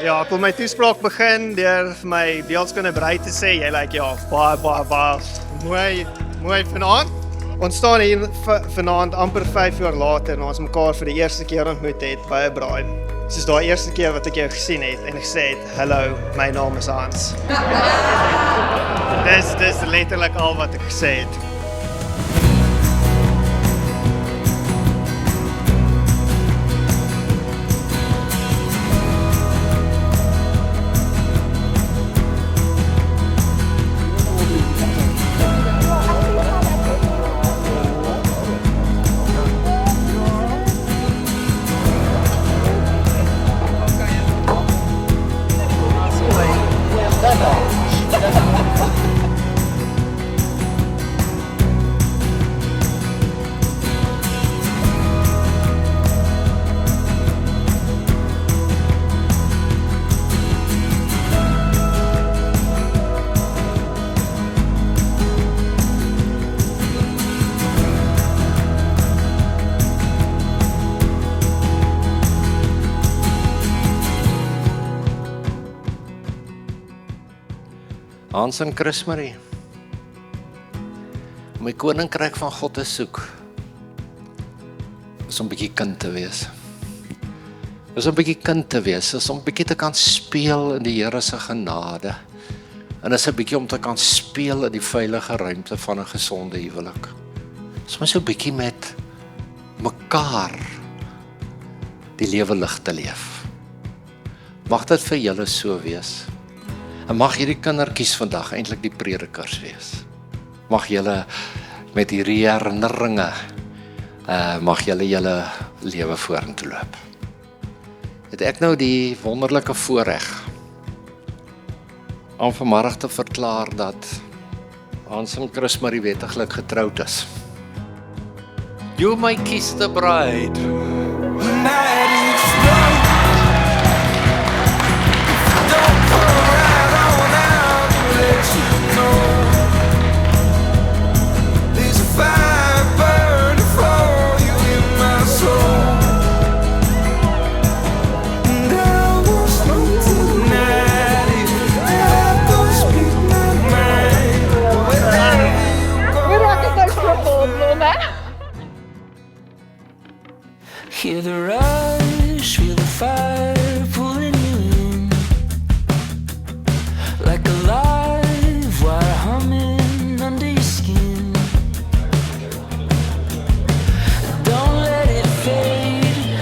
Ja, ek wil my toespraak begin deur vir my beeldskunde Brei te sê, jy lyk baie mooi vanaand. Ons staan hier vanaand amper 5 jaar later, na ons mekaar vir die eerste keer ontmoet het by 'n braai. Soos daai eerste keer wat ek jou gesien het en gesê het, hallo, my naam is Hans. Dis letterlik al wat ek gesê het. Hans en Chris Marie, om die koninkryk van God te soek, is om 'n bietjie kind te wees. Is om 'n bietjie kind te wees, is om 'n bietjie te kan speel in die Here se genade. En is 'n bietjie om te kan speel in die veilige ruimte van 'n gesonde huwelik. Is om so 'n bietjie met mekaar die lewe lig te leef. Mag dit vir julle so wees. En mag hierdie kindertjies vandag eintlik die predikers wees. Mag julle met hierdie herinneringe, mag julle lewe vorentoe loop. Het ek nou die wonderlike voorreg om vanmiddag te verklaar dat Hans en Chris Marie wettiglik getroud is. You my kiss the bride. Hear the rush, feel the fire pulling you in, like a live wire humming under your skin. Don't let it fade,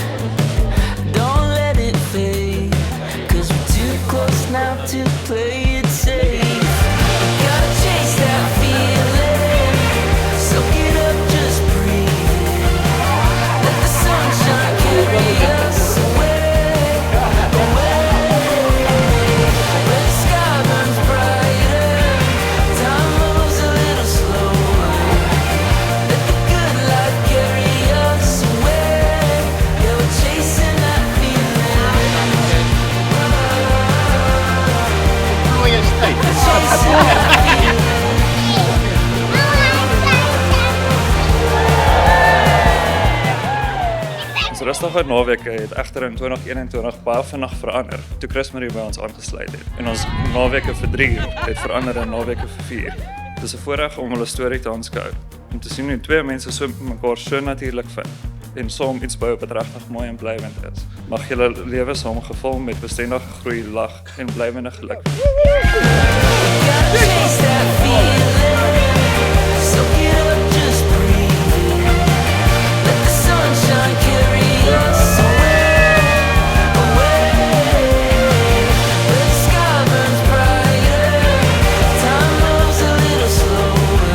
don't let it fade, 'cause we're too close now to play it safe. Gotta chase that feeling, soak it up, just breathe. Let the sunshine carry us away, away. Where the sky burns brighter, time moves a little slower. Let the good life carry us away. Yeah, we're chasing that feeling. Chasing that feeling. Ons rustige naweke het egter in 2021 baie vinnig verander toe Chris Marie by ons aangesluit het. En ons naweke vir 3 het verander in naweke vir 4. Dit is 'n voorreg om hulle storie te aanskou, om te sien hoe twee mense so mekaar so natuurlik vind en saam iets bou wat regtig mooi en blywend is. Mag julle lewe saam gevul met bestendige groei, lag en blywende geluk. Gotta chase that feeling, soak it up, just breathe. Let the sunshine carry us away, away. Where the sky burns brighter, time moves a little slower.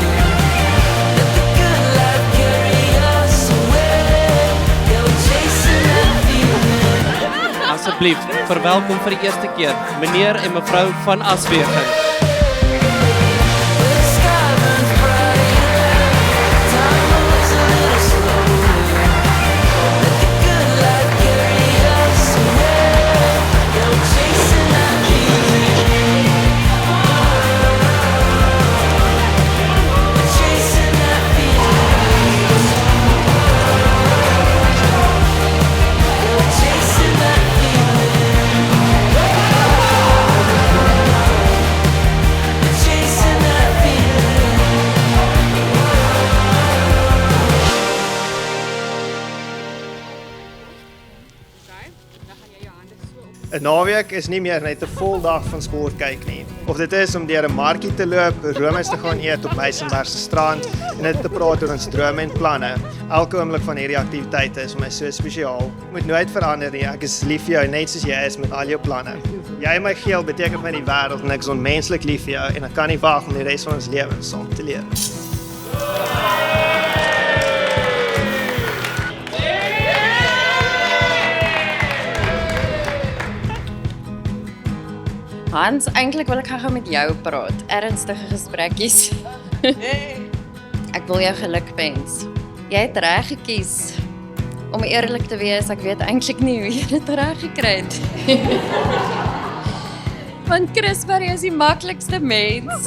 Let the good life carry us away. Yeah, we're chasing that feeling. Asseblief, verwelkom vir die eerste keer, meneer en mevrou van Aswegen. Where the sky burns brighter, time moves a little slower. Let the good life carry us away. Yeah, we're chasing that feeling. We're chasing that feeling. Yeah, we're chasing that feeling. 'n Naweek is nie meer net 'n vol dag van sport kyk nie. Of dit is om deur 'n markie te loop, roomys te gaan eet op Meisenberg se strand en net te praat oor ons drome en planne. Elke oomblik van hierdie aktiwiteite is vir my so spesiaal. Moet nooit verander nie. Ek is lief vir jou net soos jy is met al jou planne. Jy my geel beteken vir my die wêreld en ek is onmenslik lief vir jou en ek kan nie wag om die res van ons lewens saam te leef. Hans, eintlik wil ek gou met jou praat. Ernstige gesprekkies. Ek wil jou geluk wens. Jy het reg gekies. Om eerlik te wees, ek weet eintlik nie hoe jy dit reg gekry het. Want Chris Marie is die maklikste mens.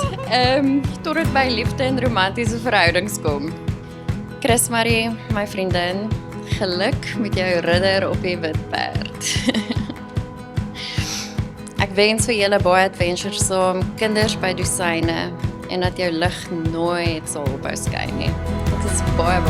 Tot dit by liefde en romantiese verhoudings kom. Chris Marie, my vriendin, geluk met jou ridder op die wit perd. Ek wens vir julle baie adventures saam, kinders by dosyne en dat jou lig nooit sal ophou skyn nie. Dit is baie